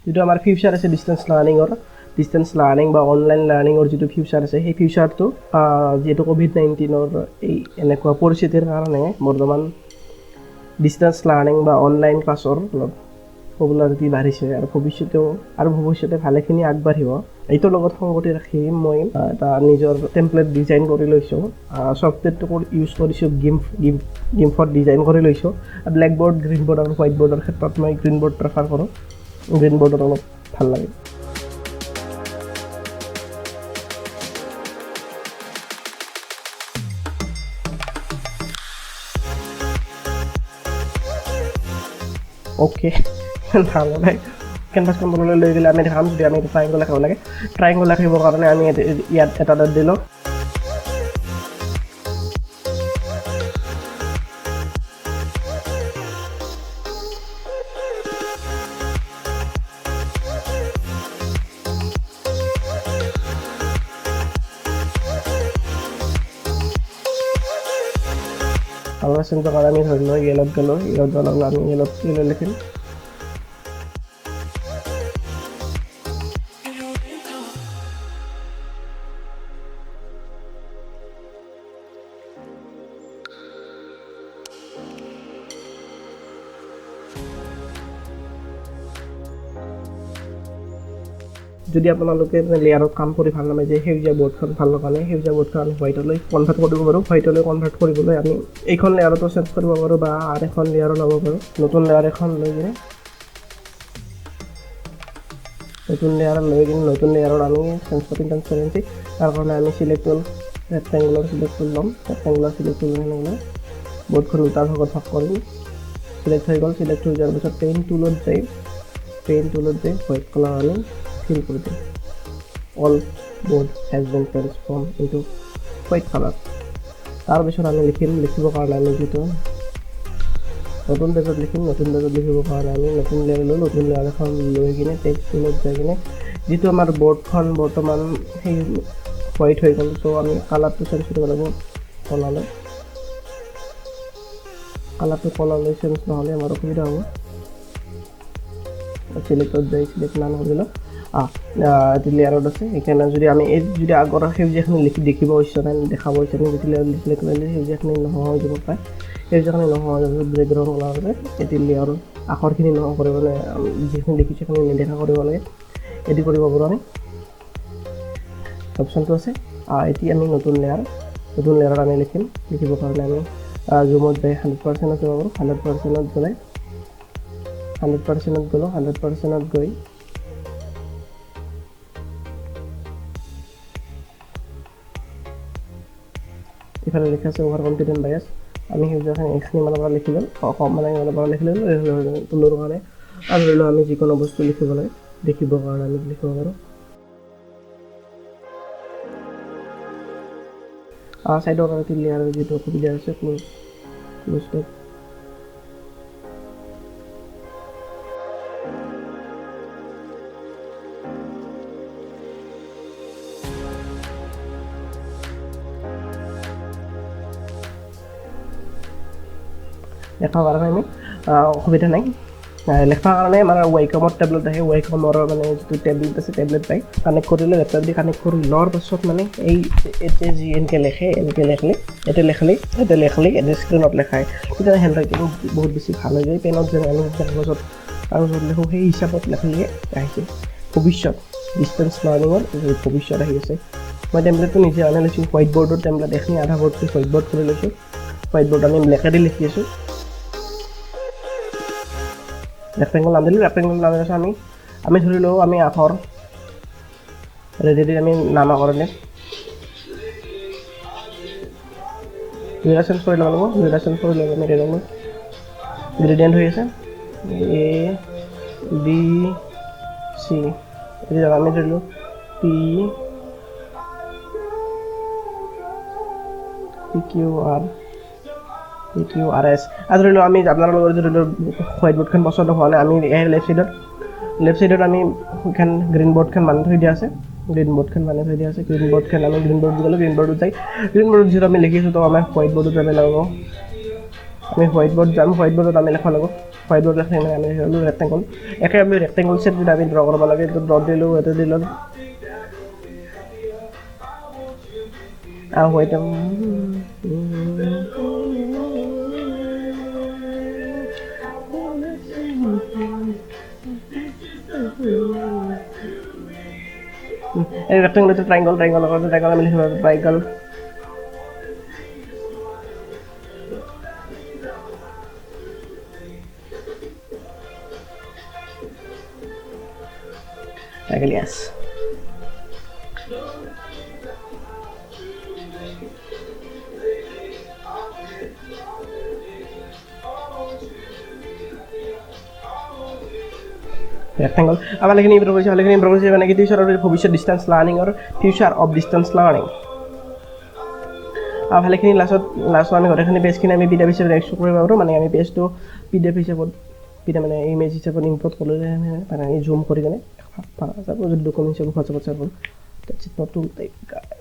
যেটো আমাৰ ফিউচাৰ আছে ডিস্টেন্স লাৰ্নিং বা অনলাইন লাৰ্নিঙৰ যেটো ফিউচাৰ আছে সেই ফিউচাৰটো যেটো কোভিড-19ৰ এই এনেকুৱা পৰিস্থিতিৰ কাৰণে বৰ্তমান ডিস্টেন্স লাৰ্নিং বা অনলাইন ক্লাছৰ পপুলাৰিটি বাঢ়িছে আৰু ভৱিষ্যতে ভালেখিনি আগবাঢ়িব এইটোৰ লগত সংগতি ৰাখি মই এটা নিজৰ টেমপ্লেট ডিজাইন কৰি লৈছোঁ ছফ্টৱেৰটো ইউজ কৰিছোঁ গিম্পত ডিজাইন কৰি লৈছোঁ ব্লেক বৰ্ড গ্ৰীণ বৰ্ড আৰু হোৱাইট বৰ্ডৰ ক্ষেত্ৰত মই গ্ৰীণ বৰ্ড প্ৰেফাৰ কৰোঁ গ্ৰীণ বৰ্ডত অলপ ভাল লাগে ওকে তাহলে কেনভাছখন বনাবলৈ লৈ গ'লে আমি দেখাম যদি আমি ট্ৰাইংগল ৰাখিব লাগে ট্ৰাইংগল ৰাখিবৰ কাৰণে আমি ইয়াত এটা ডট দিলোঁ কালাৰ চেঞ্জৰ কাৰণে আমি ধৰি লওঁ য়েলত গ'লোঁ আমি য়েলত লিখিম যদি আপোনালোকে লেয়াৰত কাম কৰি ভাল নাপায় যে সেউজীয়া বৰ্ডখন ভাল লগা নাই সেউজীয়া বৰ্ডখন আমি হোৱাইটলৈ কনভাৰ্ট কৰিব পাৰোঁ হোৱাইটলৈ কনভাৰ্ট কৰিবলৈ আমি এইখন লেয়াৰতো চেঞ্জ কৰিব পাৰোঁ বা আৰু এখন লেয়াৰো ল'ব পাৰোঁ নতুন লেয়াৰ এখন লৈ কিনে নতুন লেয়াৰত আমি চেঞ্জ কৰিম ট্ৰান্সপাৰেঞ্চি তাৰ কাৰণে আমি চিলেক্ট কৰিম ৰেক্টেংগুলাৰ চিলেক্ট কৰি ল'ম বৰ্ডখন দুটা ভাগত ভাগ কৰিম চিলেক্ট হৈ গ'ল চিলেক্ট হৈ যোৱাৰ পিছত পেইণ্ট টুলত যাই হোৱাইট কালাৰ আনি fill কৰে দিই all board has been transformed into white color তাৰপিছত আমি লিখিবৰ কাৰণে আমি যেটো নতুন পেজত লিখিবৰ কাৰণে আমি নতুন লেয়াৰ এখন লৈ কিনে টেক্সট টুলত যাই কিনে যেটো আমাৰ বৰ্ডখন বৰ্তমান সেই হোৱাইট হৈ গ'ল তো আমি কালাৰটো চেঞ্জ কৰিব লাগিব কলাৰলৈ চেঞ্জ নহ'লে আমাৰ অসুবিধা হ'ব চিলেক্টত যাই চিলেক্ট নাম কৰিলোঁ এইটো লেয়াৰত আছে এইকাৰণে যদি আমি এই যদি আগৰ সেউজীয়াখিনি দেখিব ইচ্ছা নাই দেখাব ইচ্ছা নাই যেতিয়া চিলেক্ট কৰিলে সেউজীয়াখিনি নোহোৱা হৈ যাব পাৰে সেউজীয়াখিনি নোহোৱা হৈ যাব বেকগ্ৰাউণ্ড কালাৰতে এইটো লেয়াৰৰ আখৰখিনি নোহোৱা কৰিবলৈ যিখিনি দেখিছোঁ সেইখিনি নেদেখা কৰিব লাগে এইটো কৰিব পাৰোঁ আমি অপশ্যনটো আছে এতিয়া আমি নতুন লেয়াৰত আমি লিখিবৰ কাৰণে আমি জুমত যাই 100% যাব পাৰোঁ 100% গৈ এখানে লেখা আছে ওভাৰ কনফিডেন্ট বায়াস আমি সেউজীয়াখিনি এইখিনি মানৰ পৰা লিখি ল'ম মানে মানৰ পৰা লিখি ল'লোঁ তোলৰ কাৰণে আৰু ধৰি লওঁ আমি যিকোনো বস্তু লিখিব লাগে দেখিবৰ কাৰণে আমি লিখিব পাৰোঁ সাইডৰ কাৰণে লেয়াৰৰ যিটো অসুবিধা আছে ক্লোজ টপ লেখাৰ কাৰণে আমি অসুবিধা নাই লেখাৰ কাৰণে আমাৰ ৱেলকামৰ টেবলেট আহে ৱেলকামৰ মানে যিটো টেবলেট আছে টেবলেট পাই কানেক্ট কৰিলে লেপটপ দি কানেক্ট কৰি লোৱাৰ পাছত মানে এই এতিয়া যি এনেকৈ লিখলি এটা স্ক্ৰীণত লেখায় তেতিয়া হেণ্ড ৰাইটিং বহুত বেছি ভাল হৈ যায় পেনত যেনে আমি কাগজত লিখোঁ সেই হিচাপত লিখিলে আহিছে ভৱিষ্যত ডিষ্টেন্স লাৰ্ণিঙৰ ভৱিষ্যত আহি আছে মই টেবলেটটো নিজে আনি লৈছোঁ হোৱাইট বৰ্ডৰ টেবলেট এইখিনি আধা বৰ্ডটো হোৱাইট বৰ্ড কৰি লৈছোঁ হোৱাইট বৰ্ড আমি ব্লেকেদি লিখি আছোঁ ৰেক্টেংগল নাম দিলোঁ আমি ধৰি লওঁ আমি আখৰ ৰেডি আমি নাম আখৰনে চেঞ্জ কৰি ল'ব আমি গ্ৰেডিয়েণ্ট হৈ আছে এ বি চি এতিয়া আমি ধৰিলোঁ পি কিউ আৰ এছ আৰু ধৰি লওঁ আমি আপোনালোকৰ ধৰি লওঁ হোৱাইট বৰ্ডখন পচন্দ হোৱা নাই আমি এই লেফ্ট চাইডত আমি এখন গ্ৰীণ বৰ্ডখন বান্ধি থৈ দিয়া আছে গ্ৰীণ বৰ্ডখন আমি গ্ৰীণ বৰ্ডত যাই গ্ৰীণ বৰ্ডত যিহেতু আমি লিখিছোঁ তো আমাৰ হোৱাইট বৰ্ডত আমি লগাব আমি হোৱাইট বৰ্ড যাম হোৱাইট বৰ্ডত আমি লিখিব লাগিব হোৱাইট বৰ্ড লিখি মানে আমি লিখিলোঁ ৰেক্টেংগল একে আমি ৰেক্টেংগল ছেট যদি আমি ড্ৰ কৰিব লাগে এইটো ডট দিলোঁ এইটো দিলোঁ আৰু হোৱাইট এই ৰেক্টেংগল এইটো ট্ৰাইংগল আমি লিখিব ট্ৰাইংগল yes rectangle আবার এখানে ইমপ্রোভাইজ মানে কি ফিউচার অফ ভবিষ্যৎ ডিসটেন্স লার্নিং আর ফিউচার অফ ডিসটেন্স লার্নিং আর ভালেখিনি লাস্ট আমি গোটেইখিনি পেজখিনি আমি পিডিএফ হিচাপে এক্সপোর্ট কৰিব পাৰোঁ মানে আমি পেজটো পিডিএফ হিচাপত মানে ইমেজ হিচাপত ইম্পোৰ্ট কৰিলে মানে জুম কৰি কিনে পাৰা যাব যদি ডকুমেণ্ট হিচাপে হোৱাটছএপত চাব that's it not to type